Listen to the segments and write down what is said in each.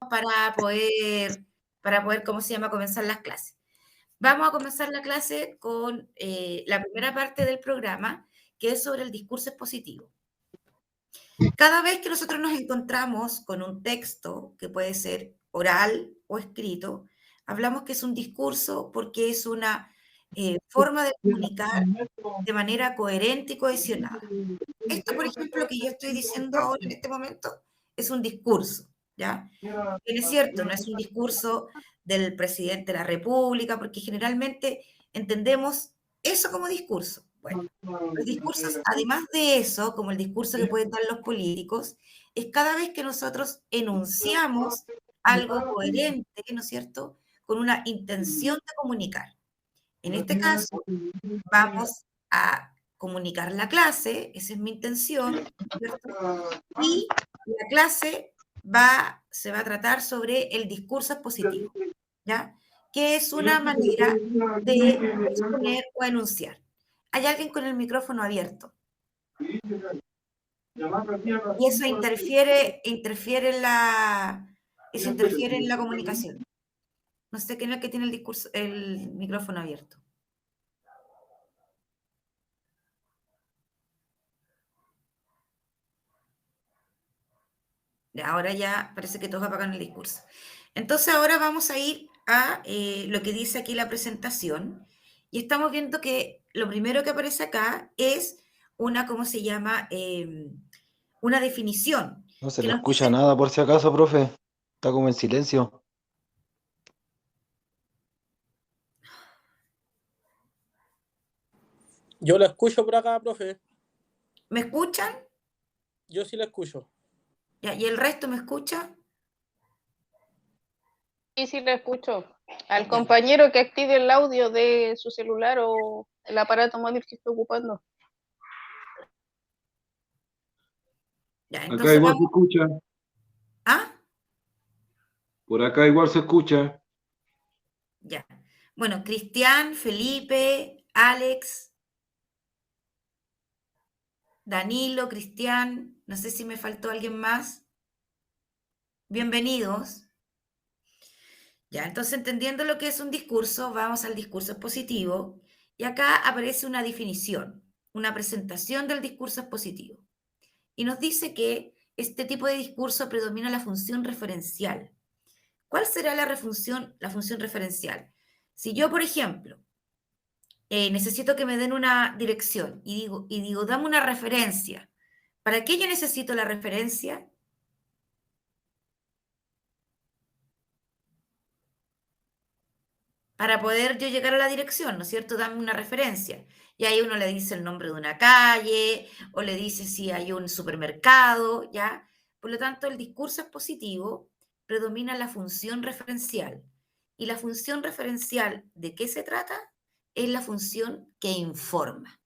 para poder, ¿cómo se llama?, comenzar las clases. Vamos a comenzar la clase con la primera parte del programa, que es sobre el discurso expositivo. Cada vez que nosotros nos encontramos con un texto, que puede ser oral o escrito, hablamos que es un discurso porque es una forma de comunicar de manera coherente y cohesionada. Esto, por ejemplo, que yo estoy diciendo ahora en este momento, es un discurso, ¿ya? Bien, es cierto, no es un discurso del presidente de la República, porque generalmente entendemos eso como discurso. Bueno, los discursos, además de eso, como el discurso que pueden dar los políticos, es cada vez que nosotros enunciamos algo coherente, ¿no es cierto?, con una intención de comunicar. En este caso, vamos a comunicar la clase, esa es mi intención, ¿cierto? Y la clase se va a tratar sobre el discurso expositivo, ¿ya? Que es una manera de exponer o enunciar. Hay alguien con el micrófono abierto y eso interfiere en la comunicación. No sé quién es el que tiene el micrófono abierto. Ahora ya parece que todos apagan el discurso. Entonces ahora vamos a ir a lo que dice aquí la presentación y estamos viendo que lo primero que aparece acá es una, ¿cómo se llama? Una definición No se que le nos escucha dice, nada por si acaso, profe. Está como en silencio. Yo la escucho por acá, profe. ¿me escuchan? Yo sí la escucho. Ya, ¿y el resto me escucha? Sí, le escucho. Al Ya. compañero que active el audio de su celular o el aparato móvil que esté ocupando. Ya, Acá entonces igual se vamos. escucha. ¿Ah? Por acá igual se escucha. Ya. Bueno, Cristian, Felipe, Alex, Danilo, Cristian, no sé si me faltó alguien más. Bienvenidos. Ya, entonces entendiendo lo que es un discurso, vamos al discurso expositivo y acá aparece una definición, una presentación del discurso expositivo. Y nos dice que este tipo de discurso predomina la función referencial. ¿Cuál será la función referencial? Si yo, por ejemplo, necesito que me den una dirección y digo, dame una referencia. ¿Para qué yo necesito la referencia? Para poder yo llegar a la dirección, ¿no es cierto? Dame una referencia. Y ahí uno le dice el nombre de una calle o le dice si hay un supermercado, ¿ya? Por lo tanto, el discurso expositivo predomina la función referencial. Y la función referencial, ¿de qué se trata? Es la función que informa,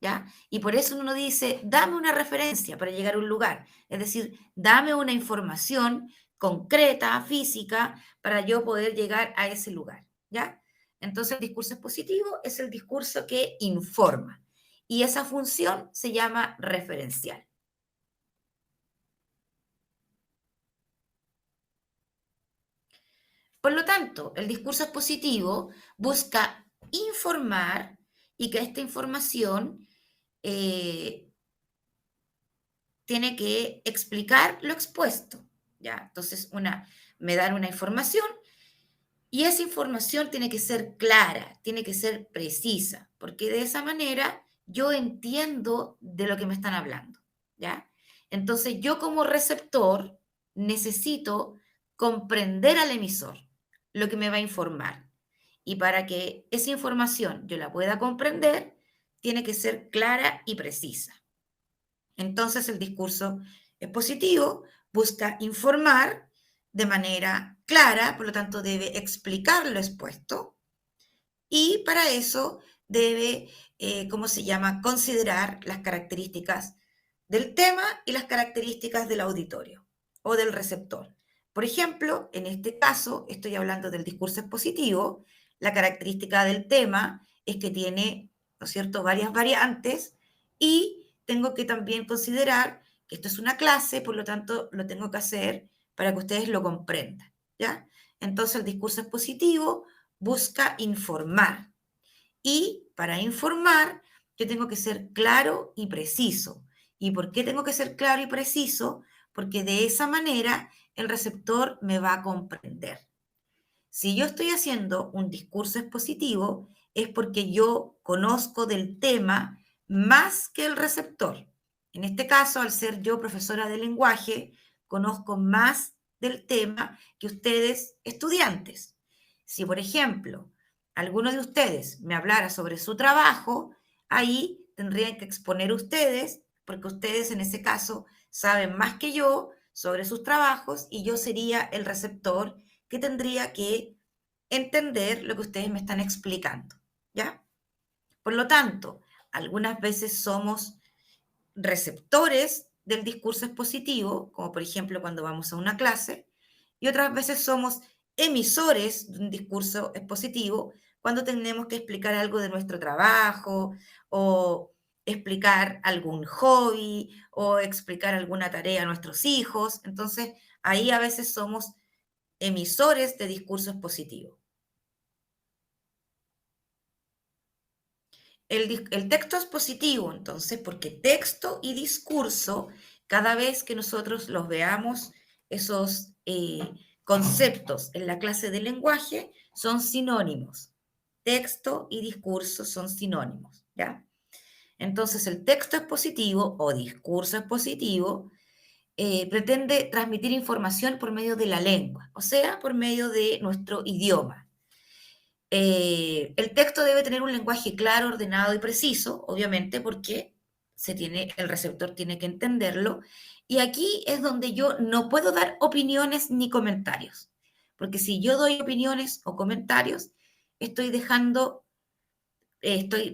¿ya? Y por eso uno dice, dame una referencia para llegar a un lugar. Es decir, dame una información concreta, física, para yo poder llegar a ese lugar, ¿ya? Entonces, el discurso expositivo es el discurso que informa. Y esa función se llama referencial. Por lo tanto, el discurso expositivo busca informar y que esta información tiene que explicar lo expuesto, ¿ya? Entonces, me dan una información y esa información tiene que ser clara, tiene que ser precisa, porque de esa manera yo entiendo de lo que me están hablando, ¿ya? Entonces, yo como receptor necesito comprender al emisor, lo que me va a informar. Y para que esa información yo la pueda comprender, tiene que ser clara y precisa. Entonces, el discurso expositivo busca informar de manera clara, por lo tanto, debe explicar lo expuesto y para eso debe, ¿cómo se llama?, considerar las características del tema y las características del auditorio o del receptor. Por ejemplo, en este caso, estoy hablando del discurso expositivo, la característica del tema es que tiene, ¿no es cierto?, varias variantes y tengo que también considerar que esto es una clase, por lo tanto, lo tengo que hacer para que ustedes lo comprendan, ¿ya? Entonces el discurso expositivo busca informar. Y para informar, yo tengo que ser claro y preciso. ¿Y por qué tengo que ser claro y preciso? Porque de esa manera el receptor me va a comprender. Si yo estoy haciendo un discurso expositivo, es porque yo conozco del tema más que el receptor. En este caso, al ser yo profesora de lenguaje, conozco más del tema que ustedes, estudiantes. Si, por ejemplo, alguno de ustedes me hablara sobre su trabajo, ahí tendrían que exponer ustedes, porque ustedes en ese caso saben más que yo sobre sus trabajos y yo sería el receptor que tendría que entender lo que ustedes me están explicando, ¿ya? Por lo tanto, algunas veces somos receptores del discurso expositivo, como por ejemplo cuando vamos a una clase, y otras veces somos emisores de un discurso expositivo cuando tenemos que explicar algo de nuestro trabajo o explicar algún hobby o explicar alguna tarea a nuestros hijos. Entonces, ahí a veces somos emisores de discurso expositivo. El texto es positivo, entonces, porque texto y discurso, cada vez que nosotros los veamos, esos conceptos en la clase de lenguaje son sinónimos. Texto y discurso son sinónimos, ¿ya? Entonces, el texto expositivo o discurso expositivo pretende transmitir información por medio de la lengua, o sea, por medio de nuestro idioma. El texto debe tener un lenguaje claro, ordenado y preciso, obviamente, porque el receptor tiene que entenderlo. Y aquí es donde yo no puedo dar opiniones ni comentarios, porque si yo doy opiniones o comentarios, estoy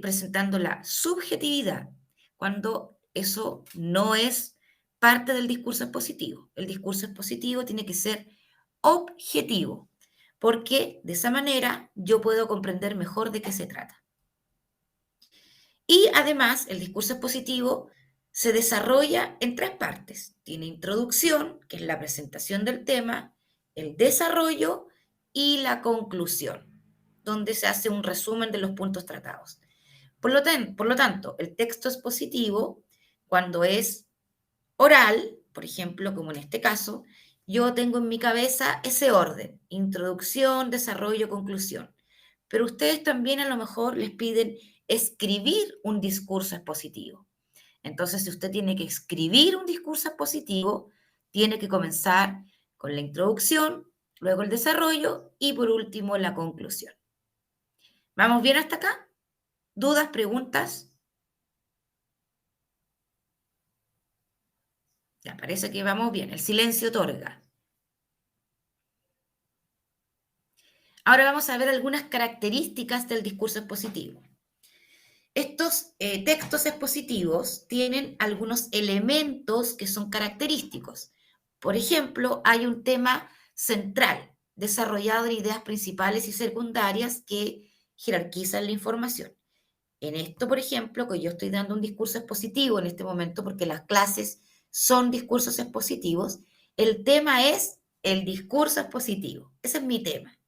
presentando la subjetividad, cuando eso no es parte del discurso expositivo. El discurso expositivo tiene que ser objetivo, porque de esa manera yo puedo comprender mejor de qué se trata. Y además, el discurso expositivo se desarrolla en 3 partes. Tiene introducción, que es la presentación del tema, el desarrollo y la conclusión, donde se hace un resumen de los puntos tratados. Por lo tanto, el texto expositivo, cuando es oral, por ejemplo, como en este caso, yo tengo en mi cabeza ese orden: introducción, desarrollo, conclusión. Pero ustedes también a lo mejor les piden escribir un discurso expositivo. Entonces, si usted tiene que escribir un discurso expositivo, tiene que comenzar con la introducción, luego el desarrollo y por último la conclusión. ¿Vamos bien hasta acá? ¿Dudas, preguntas? Ya parece que vamos bien. El silencio otorga. Ahora vamos a ver algunas características del discurso expositivo. Estos textos expositivos tienen algunos elementos que son característicos. Por ejemplo, hay un tema central desarrollado en ideas principales y secundarias que jerarquizan la información. En esto, por ejemplo, que yo estoy dando un discurso expositivo en este momento porque las clases son discursos expositivos, el tema es el discurso expositivo. Ese es mi tema.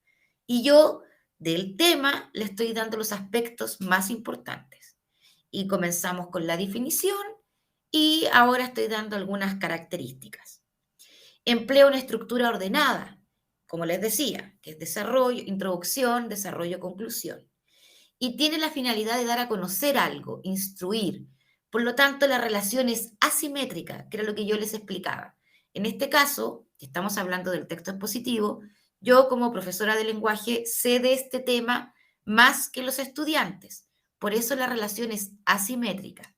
Y yo del tema le estoy dando los aspectos más importantes. Y comenzamos con la definición y ahora estoy dando algunas características. Empleo una estructura ordenada, como les decía, que es desarrollo, introducción, desarrollo, conclusión. Y tiene la finalidad de dar a conocer algo, instruir. Por lo tanto, la relación es asimétrica, que era lo que yo les explicaba. En este caso, que estamos hablando del texto expositivo, yo como profesora de lenguaje sé de este tema más que los estudiantes. Por eso la relación es asimétrica.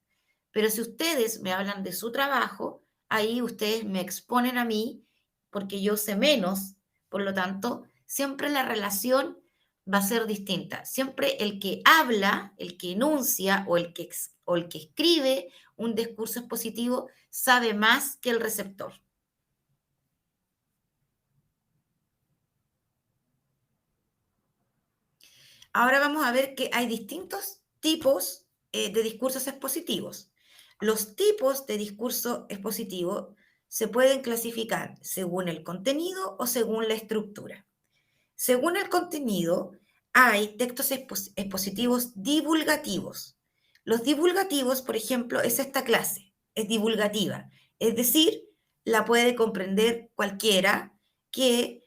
Pero si ustedes me hablan de su trabajo, ahí ustedes me exponen a mí porque yo sé menos. Por lo tanto, siempre la relación va a ser distinta. Siempre el que habla, el que enuncia o el que escribe un discurso expositivo sabe más que el receptor. Ahora vamos a ver que hay distintos tipos de discursos expositivos. Los tipos de discurso expositivo se pueden clasificar según el contenido o según la estructura. Según el contenido, hay textos expositivos divulgativos. Los divulgativos, por ejemplo, es esta clase, es divulgativa, es decir, la puede comprender cualquiera que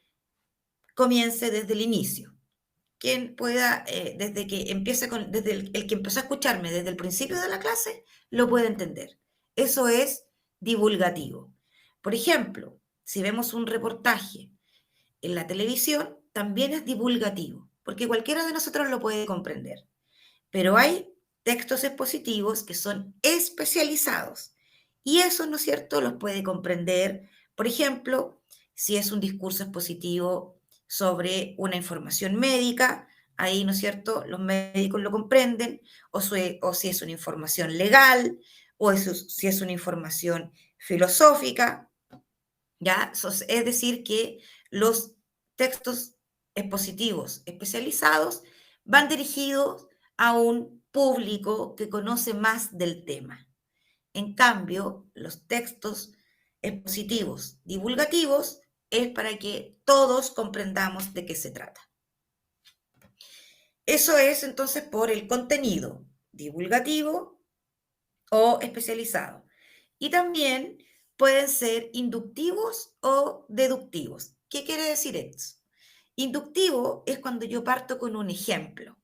comience desde el inicio. Quien pueda, desde que empiece desde el que empezó a escucharme desde el principio de la clase, lo puede entender. Eso es divulgativo. Por ejemplo, si vemos un reportaje en la televisión, también es divulgativo, porque cualquiera de nosotros lo puede comprender. Pero hay textos expositivos que son especializados y eso, ¿no es cierto?, los puede comprender, por ejemplo, si es un discurso expositivo sobre una información médica, ahí, ¿no es cierto?, los médicos lo comprenden, o si es una información legal, o si es una información filosófica, ¿ya? Es decir, que los textos expositivos especializados van dirigidos a un público que conoce más del tema. En cambio, los textos expositivos divulgativos es para que todos comprendamos de qué se trata. Eso es entonces por el contenido divulgativo o especializado. Y también pueden ser inductivos o deductivos. ¿Qué quiere decir esto? Inductivo es cuando yo parto con un ejemplo.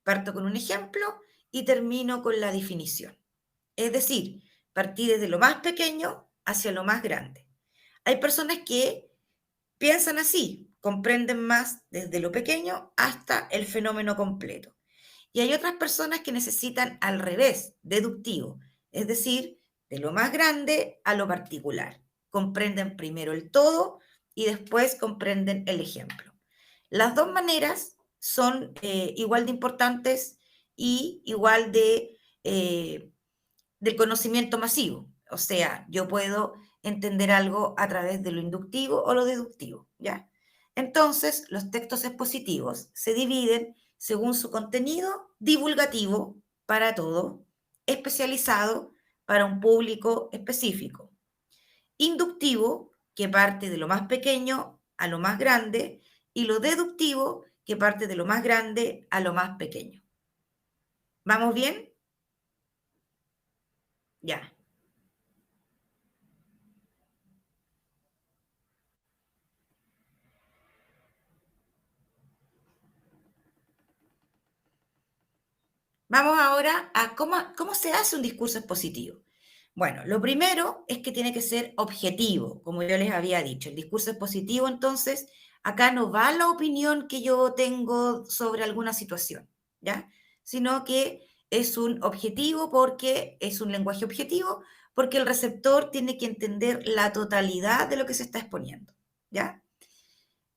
Parto con un ejemplo y termino con la definición. Es decir, partí desde lo más pequeño hacia lo más grande. Hay personas que piensan así, comprenden más desde lo pequeño hasta el fenómeno completo. Y hay otras personas que necesitan al revés, deductivo, es decir, de lo más grande a lo particular. Comprenden primero el todo y después comprenden el ejemplo. Las dos maneras son igual de importantes y igual del conocimiento masivo. O sea, yo puedo entender algo a través de lo inductivo o lo deductivo, ¿ya? Entonces, los textos expositivos se dividen según su contenido divulgativo para todo, especializado para un público específico. Inductivo, que parte de lo más pequeño a lo más grande, y lo deductivo, que parte de lo más grande a lo más pequeño. ¿Vamos bien? Ya. Vamos ahora a cómo se hace un discurso expositivo. Bueno, lo primero es que tiene que ser objetivo, como yo les había dicho. El discurso expositivo, entonces, acá no va la opinión que yo tengo sobre alguna situación, ¿ya? Sino que es un objetivo porque es un lenguaje objetivo, porque el receptor tiene que entender la totalidad de lo que se está exponiendo, ¿ya?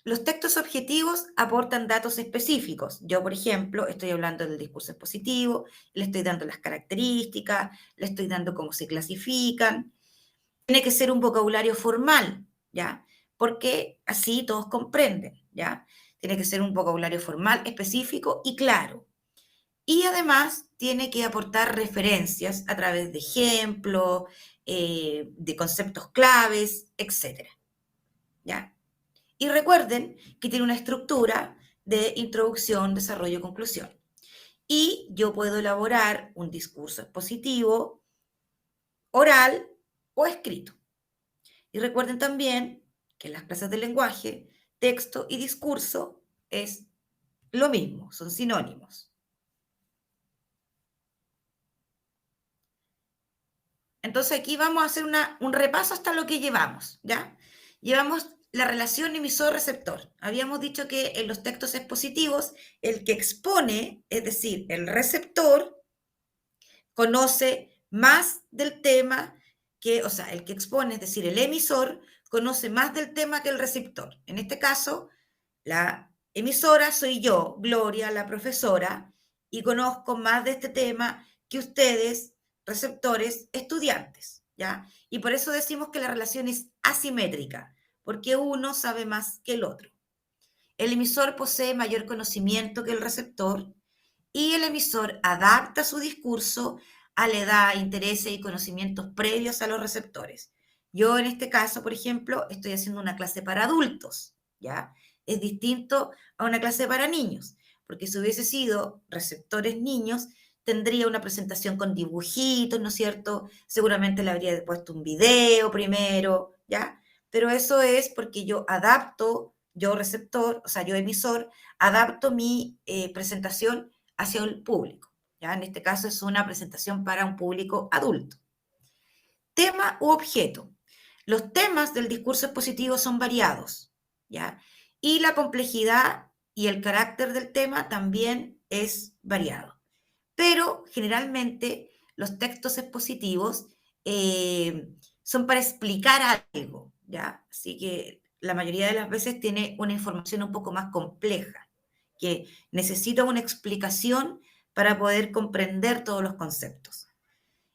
Los textos objetivos aportan datos específicos. Yo, por ejemplo, estoy hablando del discurso expositivo, le estoy dando las características, le estoy dando cómo se clasifican. Tiene que ser un vocabulario formal, ¿ya? Porque así todos comprenden, ¿ya? Tiene que ser un vocabulario formal, específico y claro. Y además tiene que aportar referencias a través de ejemplos, de conceptos claves, etc. ¿Ya? Y recuerden que tiene una estructura de introducción, desarrollo, conclusión. Y yo puedo elaborar un discurso expositivo, oral o escrito. Y recuerden también que en las clases de lenguaje, texto y discurso es lo mismo, son sinónimos. Entonces aquí vamos a hacer un repaso hasta lo que llevamos, ¿ya? Llevamos la relación emisor-receptor. Habíamos dicho que en los textos expositivos, el que expone, es decir, el receptor, conoce más del tema o sea, el que expone, es decir, el emisor, conoce más del tema que el receptor. En este caso, la emisora soy yo, Gloria, la profesora, y conozco más de este tema que ustedes, receptores, estudiantes, ¿ya? Y por eso decimos que la relación es asimétrica, porque uno sabe más que el otro. El emisor posee mayor conocimiento que el receptor y el emisor adapta su discurso a la edad, intereses y conocimientos previos a los receptores. Yo en este caso, por ejemplo, estoy haciendo una clase para adultos, ¿ya? Es distinto a una clase para niños, porque si hubiese sido receptores niños, tendría una presentación con dibujitos, ¿no es cierto? Seguramente le habría puesto un video primero, ¿ya? Pero eso es porque yo adapto, yo receptor, o sea, yo emisor, adapto mi presentación hacia el público, ¿ya? En este caso es una presentación para un público adulto. Tema u objeto. Los temas del discurso expositivo son variados, ¿ya? Y la complejidad y el carácter del tema también es variado. Pero generalmente los textos expositivos son para explicar algo, ¿ya? Así que la mayoría de las veces tiene una información un poco más compleja, que necesita una explicación para poder comprender todos los conceptos.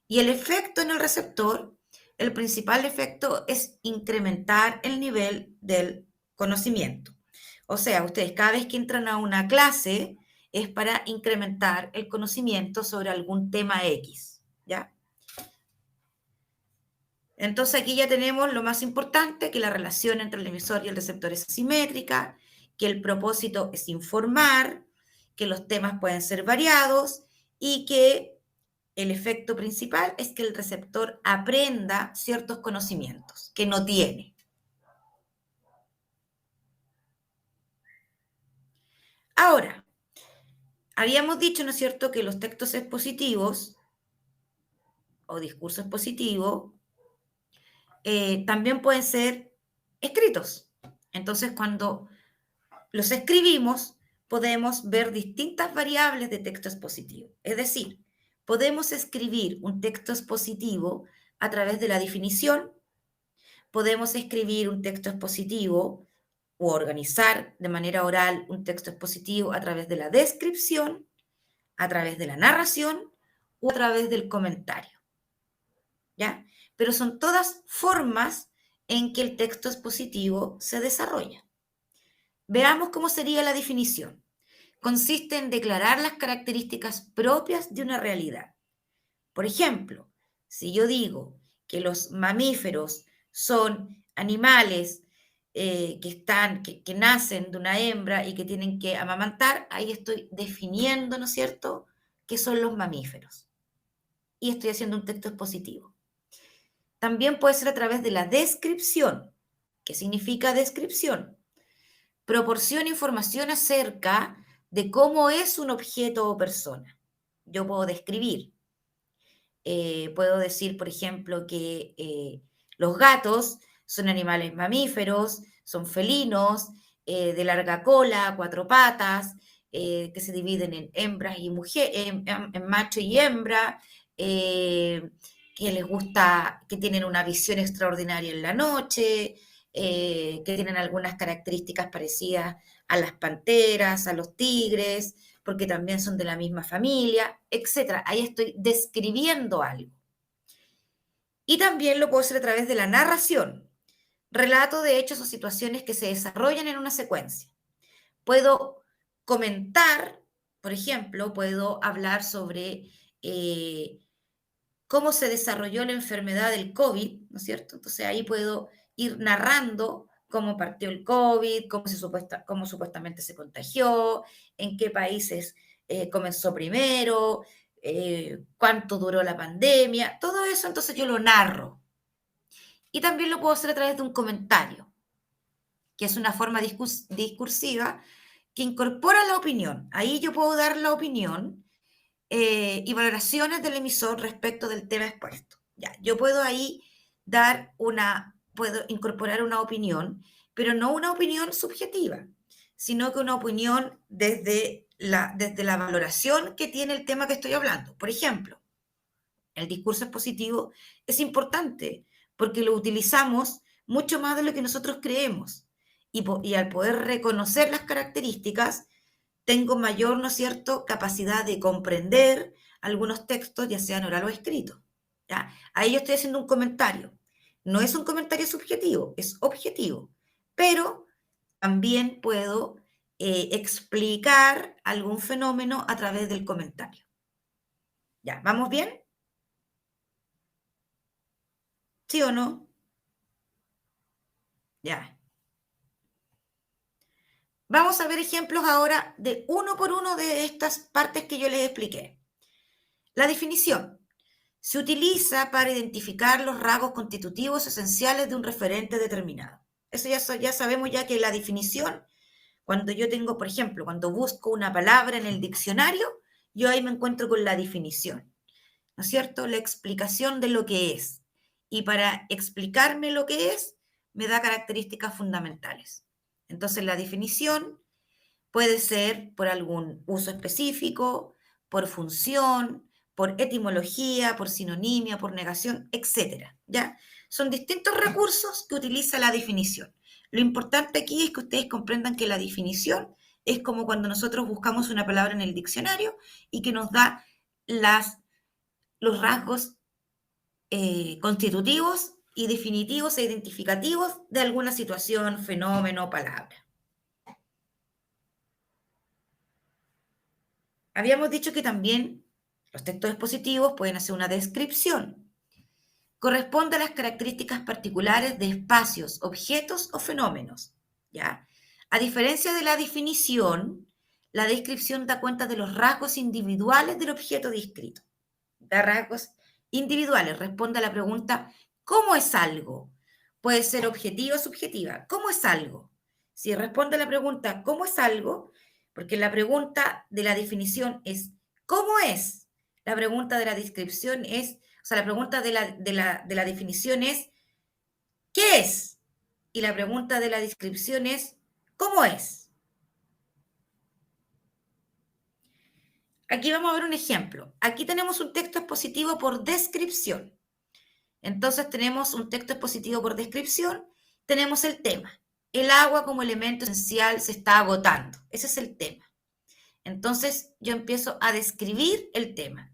Y el efecto en el receptor, el principal efecto es incrementar el nivel del conocimiento. O sea, ustedes cada vez que entran a una clase es para incrementar el conocimiento sobre algún tema X, ¿ya? Entonces aquí ya tenemos lo más importante, que la relación entre el emisor y el receptor es asimétrica, que el propósito es informar, que los temas pueden ser variados y que el efecto principal es que el receptor aprenda ciertos conocimientos que no tiene. Ahora, habíamos dicho, ¿no es cierto?, que los textos expositivos o discurso expositivo también pueden ser escritos. Entonces, cuando los escribimos, podemos ver distintas variables de texto expositivo. Es decir, podemos escribir un texto expositivo a través de la definición, podemos escribir un texto expositivo o organizar de manera oral un texto expositivo a través de la descripción, a través de la narración o a través del comentario, ¿ya? Pero son todas formas en que el texto expositivo se desarrolla. Veamos cómo sería la definición. Consiste en declarar las características propias de una realidad. Por ejemplo, si yo digo que los mamíferos son animales que nacen de una hembra y que tienen que amamantar, ahí estoy definiendo, ¿no es cierto?, qué son los mamíferos. Y estoy haciendo un texto expositivo. También puede ser a través de la descripción. ¿Qué significa descripción? Proporciona información acerca de cómo es un objeto o persona. Yo puedo describir. Puedo decir, por ejemplo, que los gatos son animales mamíferos, son felinos, de larga cola, 4 patas, que se dividen en hembras y mujeres, en macho y hembra, que les gusta, que tienen una visión extraordinaria en la noche, que tienen algunas características parecidas a las panteras, a los tigres, porque también son de la misma familia, etc. Ahí estoy describiendo algo. Y también lo puedo hacer a través de la narración, relato de hechos o situaciones que se desarrollan en una secuencia. Puedo comentar, por ejemplo, puedo hablar sobre cómo se desarrolló la enfermedad del COVID, ¿no es cierto? Entonces ahí puedo ir narrando cómo partió el COVID, cómo supuestamente se contagió, en qué países comenzó primero, cuánto duró la pandemia, todo eso entonces yo lo narro. Y también lo puedo hacer a través de un comentario, que es una forma discursiva que incorpora la opinión. Ahí yo puedo dar la opinión y valoraciones del emisor respecto del tema expuesto. Ya, yo puedo ahí puedo incorporar una opinión, pero no una opinión subjetiva, sino que una opinión desde la valoración que tiene el tema que estoy hablando. Por ejemplo, el discurso expositivo es importante porque lo utilizamos mucho más de lo que nosotros creemos. Y al poder reconocer las características, tengo mayor, ¿no es cierto?, capacidad de comprender algunos textos, ya sean oral o escrito. ¿Ya? Ahí yo estoy haciendo un comentario. No es un comentario subjetivo, es objetivo. Pero también puedo explicar algún fenómeno a través del comentario. ¿Ya? ¿Vamos bien? ¿Sí o no? Ya. Vamos a ver ejemplos ahora de uno por uno de estas partes que yo les expliqué. La definición se utiliza para identificar los rasgos constitutivos esenciales de un referente determinado. Eso ya sabemos ya que la definición, cuando yo tengo, por ejemplo, cuando busco una palabra en el diccionario, yo ahí me encuentro con la definición, ¿no es cierto? La explicación de lo que es. Y para explicarme lo que es, me da características fundamentales. Entonces, la definición puede ser por algún uso específico, por función, por etimología, por sinonimia, por negación, etc. ¿Ya? Son distintos recursos que utiliza la definición. Lo importante aquí es que ustedes comprendan que la definición es como cuando nosotros buscamos una palabra en el diccionario y que nos da los rasgos constitutivos y definitivos e identificativos de alguna situación, fenómeno o palabra. Habíamos dicho que también los textos expositivos pueden hacer una descripción. Corresponde a las características particulares de espacios, objetos o fenómenos, ¿ya? A diferencia de la definición, la descripción da cuenta de los rasgos individuales del objeto descrito. Da rasgos individuales, responde a la pregunta, ¿cómo es algo? Puede ser objetiva o subjetiva. ¿Cómo es algo? Si responde a la pregunta, ¿cómo es algo? Porque la pregunta de la definición es, ¿cómo es? La pregunta de la descripción es, o sea, la pregunta de la definición es, ¿qué es? Y la pregunta de la descripción es, ¿cómo es? Aquí vamos a ver un ejemplo. Aquí tenemos un texto expositivo por descripción. Entonces tenemos un texto expositivo por descripción, tenemos el tema. El agua como elemento esencial se está agotando. Ese es el tema. Entonces yo empiezo a describir el tema.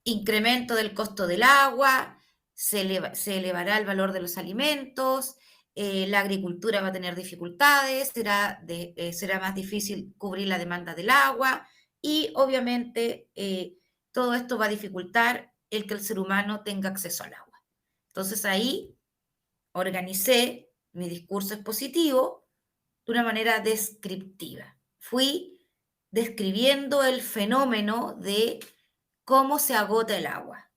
Incremento del costo del agua, se elevará el valor de los alimentos, la agricultura va a tener dificultades, será más difícil cubrir la demanda del agua y obviamente todo esto va a dificultar el que el ser humano tenga acceso al agua. Entonces ahí organicé mi discurso expositivo de una manera descriptiva. Fui describiendo el fenómeno de cómo se agota el agua.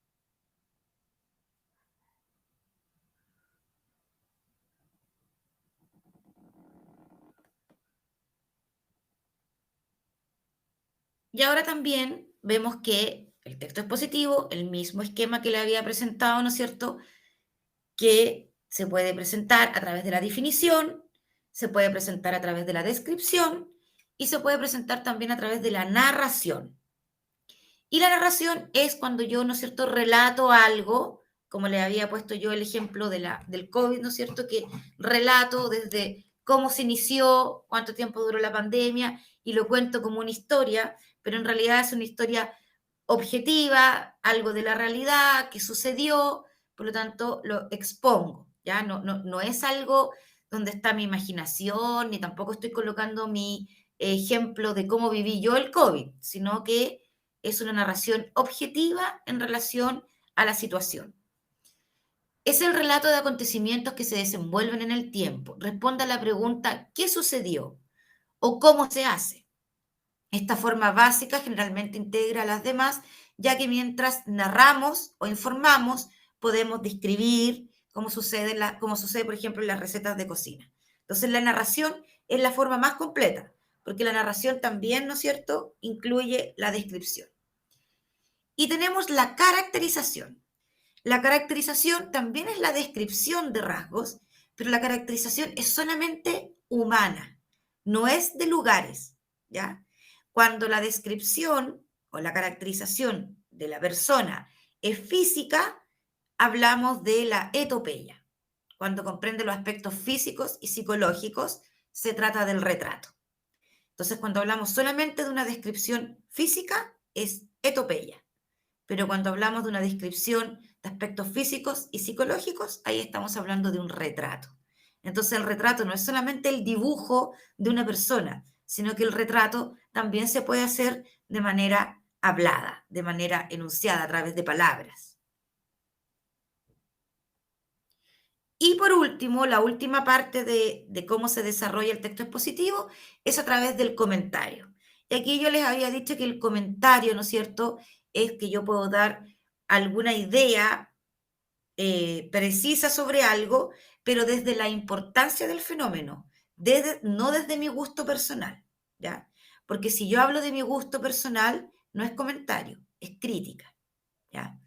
Y ahora también vemos que el texto expositivo, el mismo esquema que le había presentado, ¿no es cierto?, que se puede presentar a través de la definición, se puede presentar a través de la descripción y se puede presentar también a través de la narración. Y la narración es cuando yo, ¿no es cierto?, relato algo, como le había puesto yo el ejemplo del COVID, ¿no es cierto?, que relato desde cómo se inició, cuánto tiempo duró la pandemia, y lo cuento como una historia, pero en realidad es una historia objetiva, algo de la realidad que sucedió, por lo tanto lo expongo, ¿ya? No es algo donde está mi imaginación, ni tampoco estoy colocando mi ejemplo de cómo viví yo el COVID, sino que es una narración objetiva en relación a la situación. Es el relato de acontecimientos que se desenvuelven en el tiempo. Responde a la pregunta ¿qué sucedió? O ¿cómo se hace? Esta forma básica generalmente integra a las demás, ya que mientras narramos o informamos, podemos describir cómo sucede, por ejemplo, en las recetas de cocina. Entonces, la narración es la forma más completa, porque la narración también, ¿no es cierto?, incluye la descripción. Y tenemos la caracterización. La caracterización también es la descripción de rasgos, pero la caracterización es solamente humana, no es de lugares, ¿ya? Cuando la descripción o la caracterización de la persona es física, hablamos de la etopeya. Cuando comprende los aspectos físicos y psicológicos, se trata del retrato. Entonces, cuando hablamos solamente de una descripción física, es etopeya. Pero cuando hablamos de una descripción de aspectos físicos y psicológicos, ahí estamos hablando de un retrato. Entonces, el retrato no es solamente el dibujo de una persona, sino que el retrato también se puede hacer de manera hablada, de manera enunciada, a través de palabras. Y por último, la última parte de cómo se desarrolla el texto expositivo es a través del comentario. Y aquí yo les había dicho que el comentario, ¿no es cierto?, es que yo puedo dar alguna idea precisa sobre algo, pero desde la importancia del fenómeno, no desde mi gusto personal, ¿ya? Porque si yo hablo de mi gusto personal, no es comentario, es crítica, ¿ya?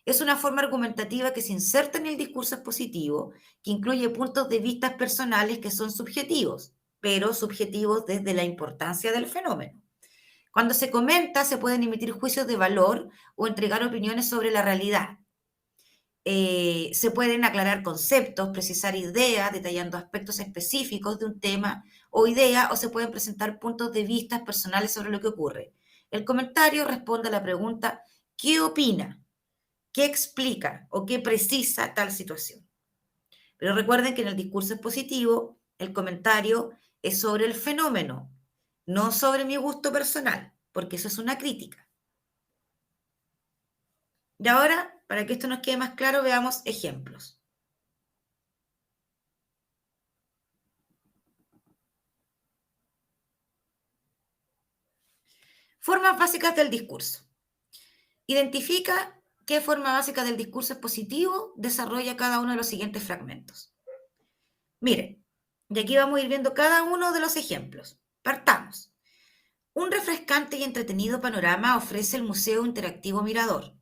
Es una forma argumentativa que se inserta en el discurso expositivo, que incluye puntos de vista personales que son subjetivos, pero subjetivos desde la importancia del fenómeno. Cuando se comenta, se pueden emitir juicios de valor o entregar opiniones sobre la realidad. Se pueden aclarar conceptos, precisar ideas, detallando aspectos específicos de un tema o idea, o se pueden presentar puntos de vista personales sobre lo que ocurre. El comentario responde a la pregunta, ¿qué opina? ¿Qué explica o qué precisa tal situación? Pero recuerden que en el discurso expositivo, el comentario es sobre el fenómeno, no sobre mi gusto personal, porque eso es una crítica. Y ahora, para que esto nos quede más claro, veamos ejemplos. Formas básicas del discurso. Identifica qué forma básica del discurso expositivo desarrolla cada uno de los siguientes fragmentos. Miren, y aquí vamos a ir viendo cada uno de los ejemplos. Partamos. Un refrescante y entretenido panorama ofrece el Museo Interactivo Mirador.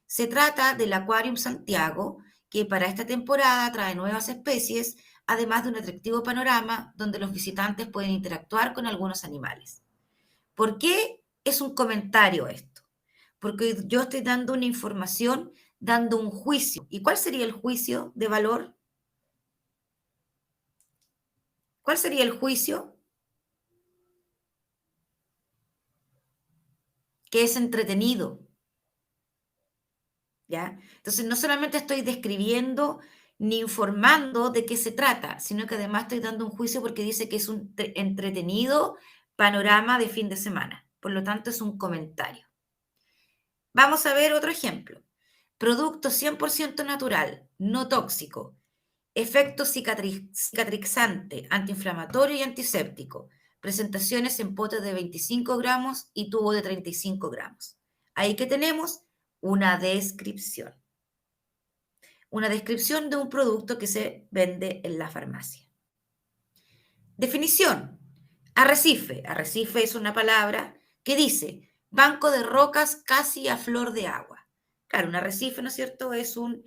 Se trata del Aquarium Santiago, que para esta temporada trae nuevas especies, además de un atractivo panorama donde los visitantes pueden interactuar con algunos animales. ¿Por qué es un comentario esto? Porque yo estoy dando una información, dando un juicio. ¿Y cuál sería el juicio de valor? ¿Cuál sería el juicio? Que es entretenido. ¿Ya? Entonces, no solamente estoy describiendo ni informando de qué se trata, sino que además estoy dando un juicio porque dice que es un entretenido panorama de fin de semana. Por lo tanto, es un comentario. Vamos a ver otro ejemplo. Producto 100% natural, no tóxico. Efecto cicatrizante, antiinflamatorio y antiséptico. Presentaciones en potes de 25 gramos y tubo de 35 gramos. Ahí que tenemos una descripción. Una descripción de un producto que se vende en la farmacia. Definición. Arrecife. Arrecife es una palabra que dice banco de rocas casi a flor de agua. Claro, un arrecife, ¿no es cierto? Es un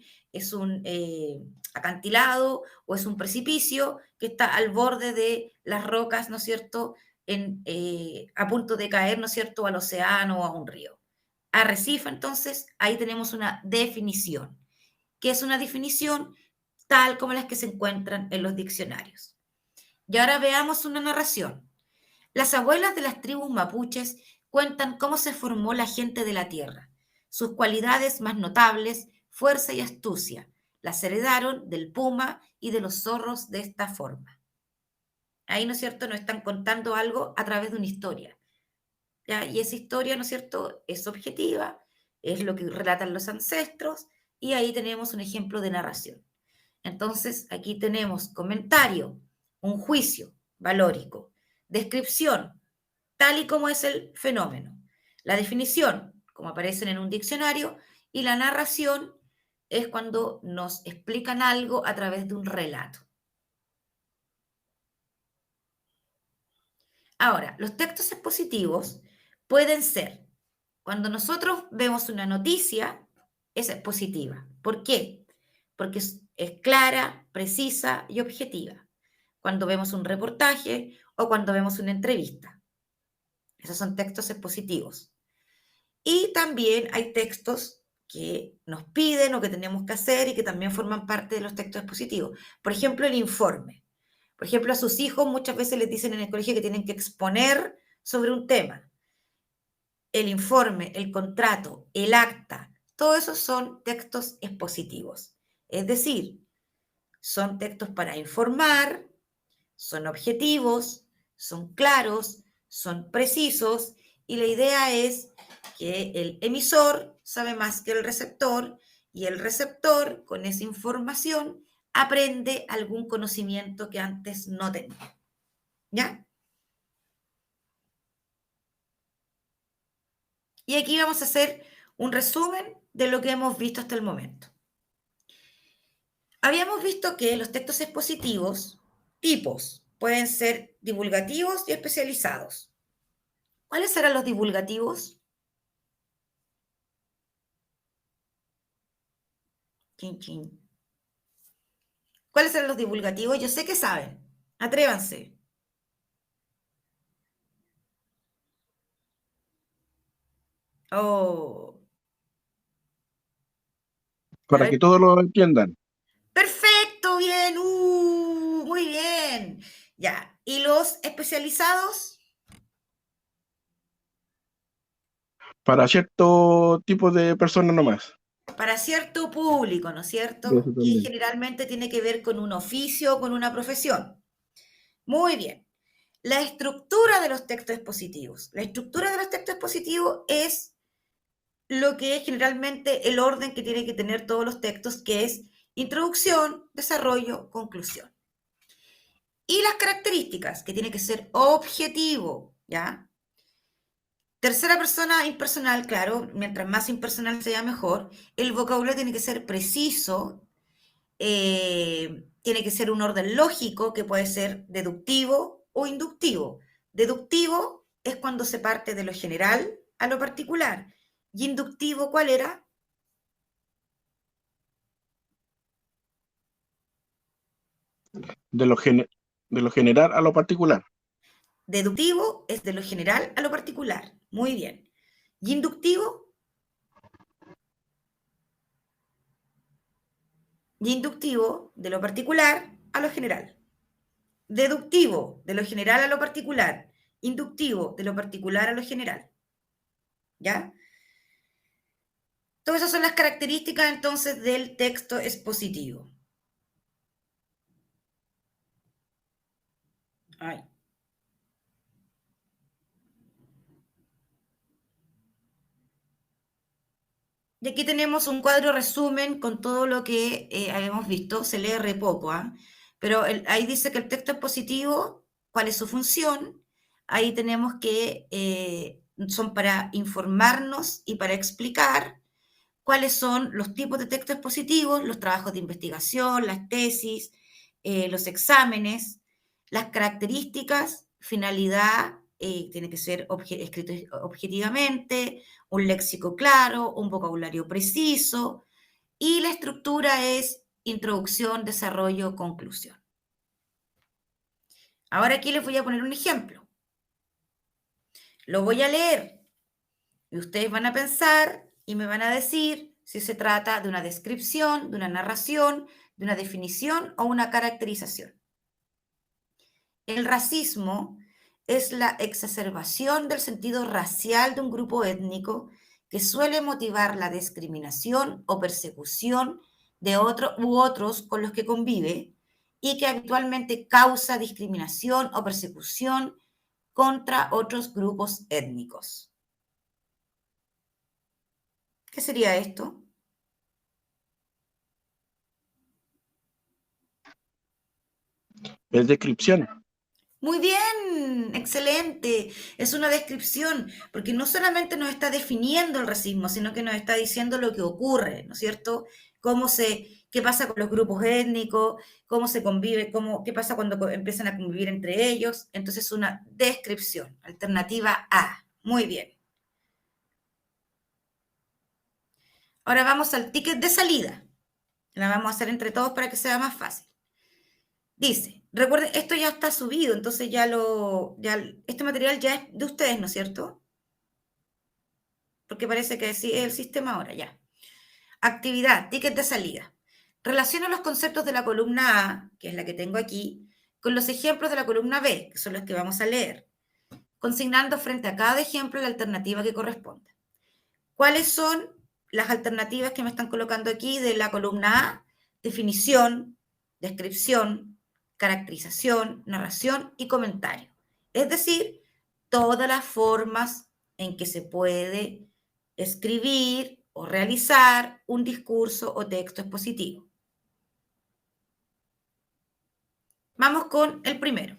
acantilado o es un precipicio que está al borde de las rocas, ¿no es cierto? A punto de caer, ¿no es cierto?, al océano o a un río. Arrecife, entonces, ahí tenemos una definición, que es una definición tal como las que se encuentran en los diccionarios. Y ahora veamos una narración. Las abuelas de las tribus mapuches cuentan cómo se formó la gente de la tierra. Sus cualidades más notables, fuerza y astucia, las heredaron del puma y de los zorros de esta forma. Ahí, ¿no es cierto?, nos están contando algo a través de una historia. ¿Ya? Y esa historia, ¿no es cierto?, es objetiva, es lo que relatan los ancestros, y ahí tenemos un ejemplo de narración. Entonces, aquí tenemos comentario, un juicio valórico, descripción, tal y como es el fenómeno, la definición, como aparecen en un diccionario, y la narración es cuando nos explican algo a través de un relato. Ahora, los textos expositivos pueden ser, cuando nosotros vemos una noticia, es expositiva. ¿Por qué? Porque es clara, precisa y objetiva. Cuando vemos un reportaje o cuando vemos una entrevista. Esos son textos expositivos. Y también hay textos que nos piden o que tenemos que hacer y que también forman parte de los textos expositivos. Por ejemplo, el informe. Por ejemplo, a sus hijos muchas veces les dicen en el colegio que tienen que exponer sobre un tema. El informe, el contrato, el acta, todo eso son textos expositivos. Es decir, son textos para informar, son objetivos, son claros, son precisos, y la idea es que el emisor sabe más que el receptor, y el receptor, con esa información, aprende algún conocimiento que antes no tenía. ¿Ya? Y aquí vamos a hacer un resumen de lo que hemos visto hasta el momento. Habíamos visto que los textos expositivos, tipos, pueden ser divulgativos y especializados. ¿Cuáles serán los divulgativos? Chin, chin. ¿Cuáles serán los divulgativos? Yo sé que saben. Atrévanse. Oh. Para que todos lo entiendan. Perfecto, bien. Muy bien. Ya. ¿Y los especializados? Para cierto tipo de personas nomás. Para cierto público, ¿no es cierto? Eso Y también. generalmente tiene que ver con un oficio o con una profesión. Muy bien. La estructura de los textos expositivos. La estructura de los textos expositivos es lo que es generalmente el orden que tienen que tener todos los textos, que es introducción, desarrollo, conclusión. Y las características, que tiene que ser objetivo, ¿ya? Tercera persona impersonal, claro, mientras más impersonal sea mejor. El vocabulario tiene que ser preciso, tiene que ser un orden lógico, que puede ser deductivo o inductivo. Deductivo es cuando se parte de lo general a lo particular. ¿Y inductivo cuál era? De lo general a lo particular. Deductivo es de lo general a lo particular. Muy bien. ¿Y inductivo? Y inductivo de lo particular a lo general. Deductivo de lo general a lo particular. Inductivo de lo particular a lo general. ¿Ya? Todas esas son las características entonces del texto expositivo. Ay. Y aquí tenemos un cuadro resumen con todo lo que habíamos visto. Se lee re poco, ¿ah? Pero ahí dice que el texto expositivo, ¿cuál es su función? Ahí tenemos que son para informarnos y para explicar cuáles son los tipos de texto expositivos, los trabajos de investigación, las tesis, los exámenes, las características, finalidad, tiene que ser escrito objetivamente, un léxico claro, un vocabulario preciso, y la estructura es introducción, desarrollo, conclusión. Ahora aquí les voy a poner un ejemplo. Lo voy a leer y ustedes van a pensar y me van a decir si se trata de una descripción, de una narración, de una definición o una caracterización. El racismo es la exacerbación del sentido racial de un grupo étnico que suele motivar la discriminación o persecución de otros u otros con los que convive y que habitualmente causa discriminación o persecución contra otros grupos étnicos. ¿Qué sería esto? Es descripción. Muy bien, excelente. Es una descripción, porque no solamente nos está definiendo el racismo, sino que nos está diciendo lo que ocurre, ¿no es cierto? Qué pasa con los grupos étnicos, cómo se convive, qué pasa cuando empiezan a convivir entre ellos. Entonces, es una descripción. Alternativa A. Muy bien. Ahora vamos al ticket de salida. La vamos a hacer entre todos para que sea más fácil. Dice, recuerden, esto ya está subido, entonces este material ya es de ustedes, ¿no es cierto? Porque parece que sí es el sistema ahora, ya. Actividad, ticket de salida. Relaciona los conceptos de la columna A, que es la que tengo aquí, con los ejemplos de la columna B, que son los que vamos a leer, consignando frente a cada ejemplo la alternativa que corresponda. ¿Cuáles son las alternativas que me están colocando aquí de la columna A? Definición, descripción, caracterización, narración y comentario. Es decir, todas las formas en que se puede escribir o realizar un discurso o texto expositivo. Vamos con el primero.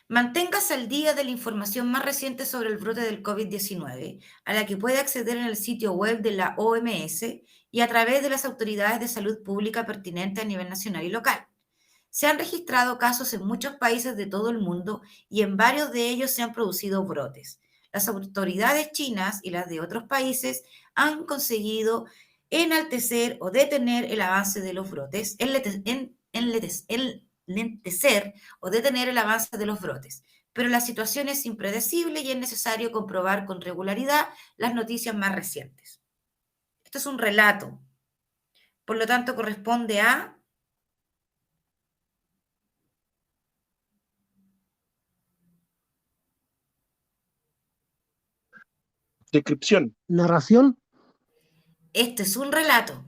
Manténgase al día de la información más reciente sobre el brote del COVID-19, a la que puede acceder en el sitio web de la OMS y a través de las autoridades de salud pública pertinentes a nivel nacional y local. Se han registrado casos en muchos países de todo el mundo y en varios de ellos se han producido brotes. Las autoridades chinas y las de otros países han conseguido enaltecer o detener el avance de los brotes, enlentecer o detener el avance de los brotes. Pero la situación es impredecible y es necesario comprobar con regularidad las noticias más recientes. Esto es un relato. Por lo tanto, corresponde a... Descripción. Narración. Este es un relato.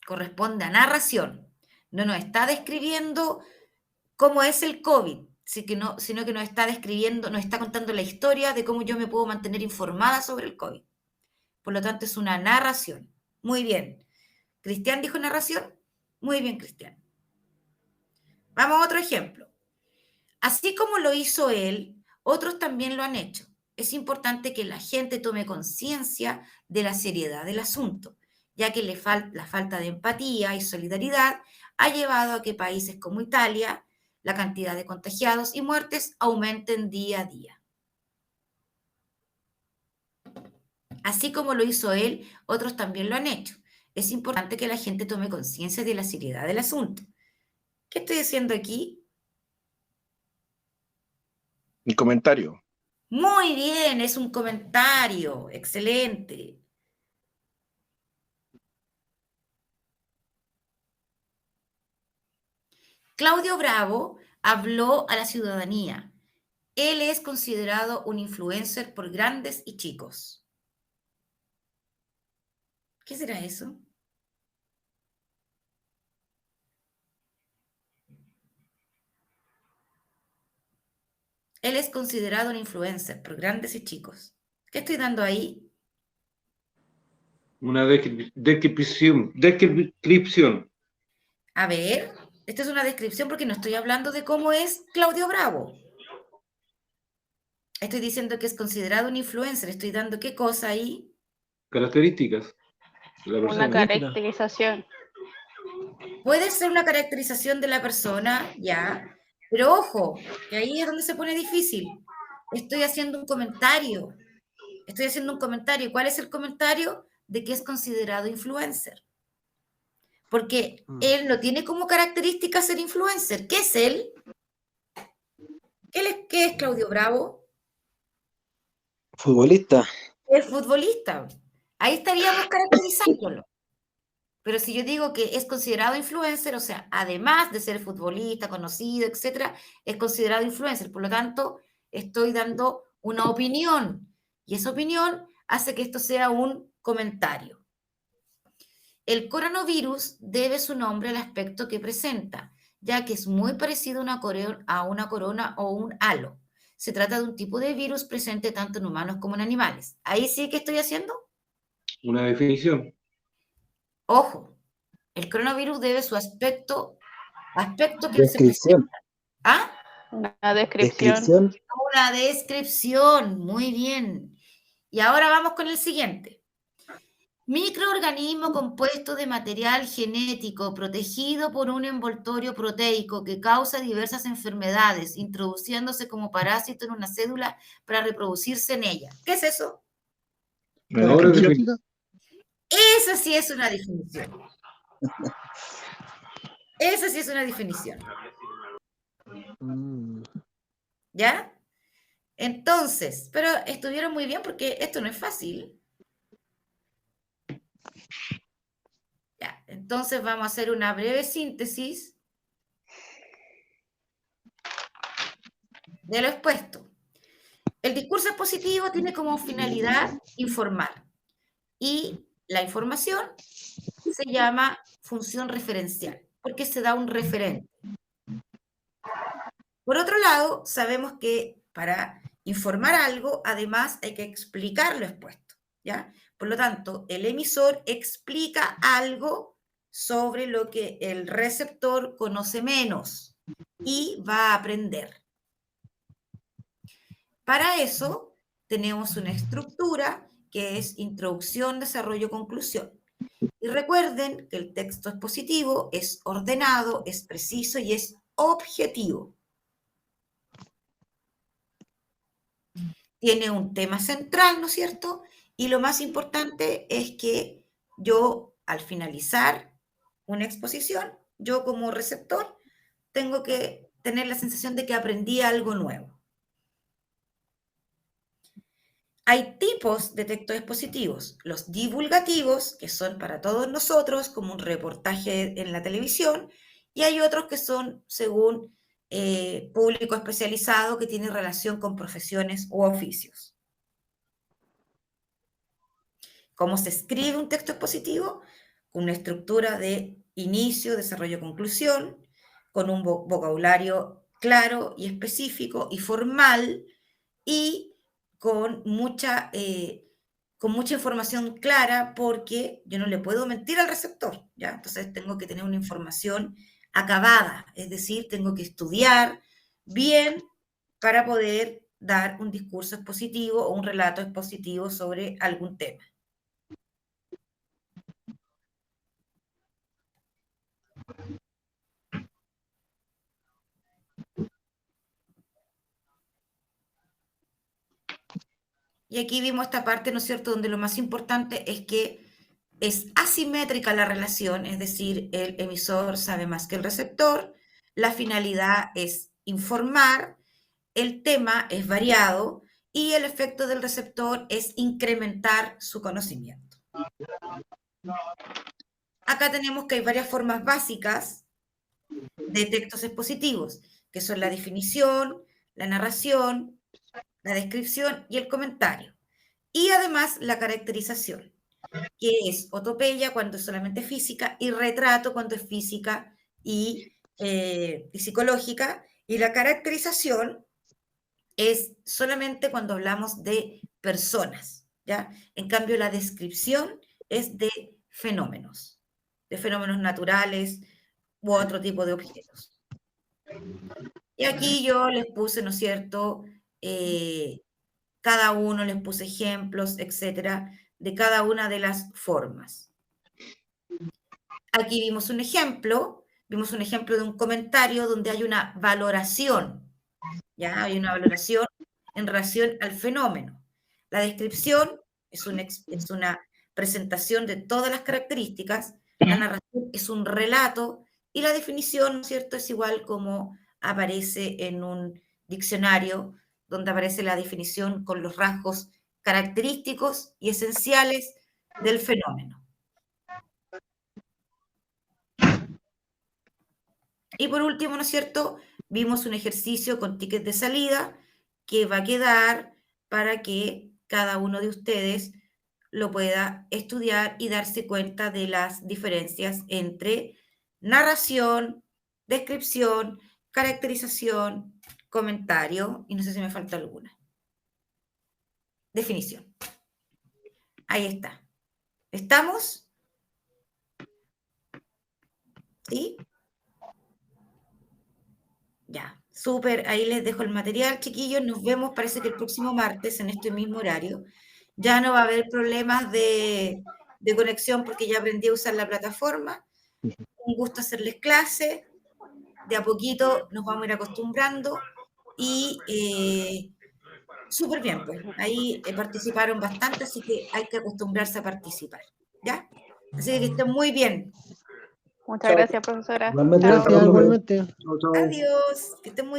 Corresponde a narración. No nos está describiendo cómo es el COVID, sino que nos está describiendo, nos está contando la historia de cómo yo me puedo mantener informada sobre el COVID. Por lo tanto, es una narración. Muy bien. ¿Cristian dijo narración? Muy bien, Cristian. Vamos a otro ejemplo. Así como lo hizo él, otros también lo han hecho. Es importante que la gente tome conciencia de la seriedad del asunto, ya que la falta de empatía y solidaridad ha llevado a que países como Italia, la cantidad de contagiados y muertes aumenten día a día. Así como lo hizo él, otros también lo han hecho. Es importante que la gente tome conciencia de la seriedad del asunto. ¿Qué estoy haciendo aquí? Mi comentario. Muy bien, es un comentario. Excelente. Claudio Bravo habló a la ciudadanía. Él es considerado un influencer por grandes y chicos. ¿Qué será eso? Él es considerado un influencer por grandes y chicos. ¿Qué estoy dando ahí? Una descripción. A ver, esta es una descripción porque no estoy hablando de cómo es Claudio Bravo. Estoy diciendo que es considerado un influencer. Estoy dando qué cosa ahí. Características de la Una persona. caracterización. Puede ser una caracterización de la persona, ya. Pero ojo, que ahí es donde se pone difícil. Estoy haciendo un comentario. ¿Cuál es el comentario? De que es considerado influencer. Porque él no tiene como característica ser influencer. ¿Qué es él? ¿Qué es Claudio Bravo? Futbolista. Es futbolista. Ahí estaríamos caracterizándolo. Pero si yo digo que es considerado influencer, o sea, además de ser futbolista, conocido, etcétera, es considerado influencer. Por lo tanto, estoy dando una opinión. Y esa opinión hace que esto sea un comentario. El coronavirus debe su nombre al aspecto que presenta, ya que es muy parecido a una corona o un halo. Se trata de un tipo de virus presente tanto en humanos como en animales. ¿Ahí sí que estoy haciendo? Una definición. Ojo, el coronavirus debe su aspecto que se Descripción. presenta. ¿Ah? Una descripción. Descripción. Una descripción, muy bien. Y ahora vamos con el siguiente. Microorganismo compuesto de material genético protegido por un envoltorio proteico que causa diversas enfermedades, introduciéndose como parásito en una célula para reproducirse en ella. ¿Qué es eso? Una Ahora descripción. Esa sí es una definición. Esa sí es una definición. ¿Ya? Entonces, pero estuvieron muy bien porque esto no es fácil. Ya, entonces vamos a hacer una breve síntesis de lo expuesto. El discurso expositivo tiene como finalidad informar y la información se llama función referencial porque se da un referente. Por otro lado, sabemos que para informar algo, además hay que explicar lo expuesto, ¿ya? Por lo tanto, el emisor explica algo sobre lo que el receptor conoce menos. y va a aprender. Para eso tenemos una estructura que es introducción, desarrollo, conclusión. Y recuerden que el texto expositivo es ordenado, es preciso y es objetivo. Tiene un tema central, ¿no es cierto? Y lo más importante es que yo, al finalizar una exposición, yo como receptor, tengo que tener la sensación de que aprendí algo nuevo. Hay tipos de textos expositivos, los divulgativos, que son para todos nosotros, como un reportaje en la televisión, y hay otros que son según público especializado que tiene relación con profesiones u oficios. ¿Cómo se escribe un texto expositivo? Con una estructura de inicio, desarrollo, conclusión, con un vocabulario claro y específico y formal, y con mucha información clara, porque yo no le puedo mentir al receptor, ¿ya? Entonces tengo que tener una información acabada, es decir, tengo que estudiar bien para poder dar un discurso expositivo o un relato expositivo sobre algún tema. Y aquí vimos esta parte, ¿no es cierto?, donde lo más importante es que es asimétrica la relación, es decir, el emisor sabe más que el receptor, la finalidad es informar, el tema es variado y el efecto del receptor es incrementar su conocimiento. Acá tenemos que hay varias formas básicas de textos expositivos, que son la definición, la narración, la descripción y el comentario. Y además la caracterización, que es otopeya cuando es solamente física y retrato cuando es física y psicológica. Y la caracterización es solamente cuando hablamos de personas, ¿ya? En cambio, la descripción es de fenómenos naturales u otro tipo de objetos. Y aquí yo les puse, ¿no es cierto?, cada uno les puse ejemplos, etcétera, de cada una de las formas. Aquí vimos un ejemplo de un comentario donde hay una valoración, ¿ya? Hay una valoración en relación al fenómeno. La descripción es una presentación de todas las características, la narración es un relato y la definición, ¿no es cierto?, es igual como aparece en un diccionario, donde aparece la definición con los rasgos característicos y esenciales del fenómeno. Y por último, ¿no es cierto?, vimos un ejercicio con tickets de salida que va a quedar para que cada uno de ustedes lo pueda estudiar y darse cuenta de las diferencias entre narración, descripción, caracterización, comentario, y no sé si me falta alguna. Definición. Ahí está. ¿Estamos? ¿Sí? Ya, súper. Ahí les dejo el material, chiquillos. Nos vemos, parece que el próximo martes en este mismo horario. Ya no va a haber problemas de conexión porque ya aprendí a usar la plataforma. Un gusto hacerles clase. De a poquito nos vamos a ir acostumbrando y súper bien, pues. Ahí participaron bastante, así que hay que acostumbrarse a participar, ¿ya? Así que estén muy bien. Muchas gracias, profesora. Igualmente, Chao. gracias, igualmente. Chao, chao. Adiós. Que estén muy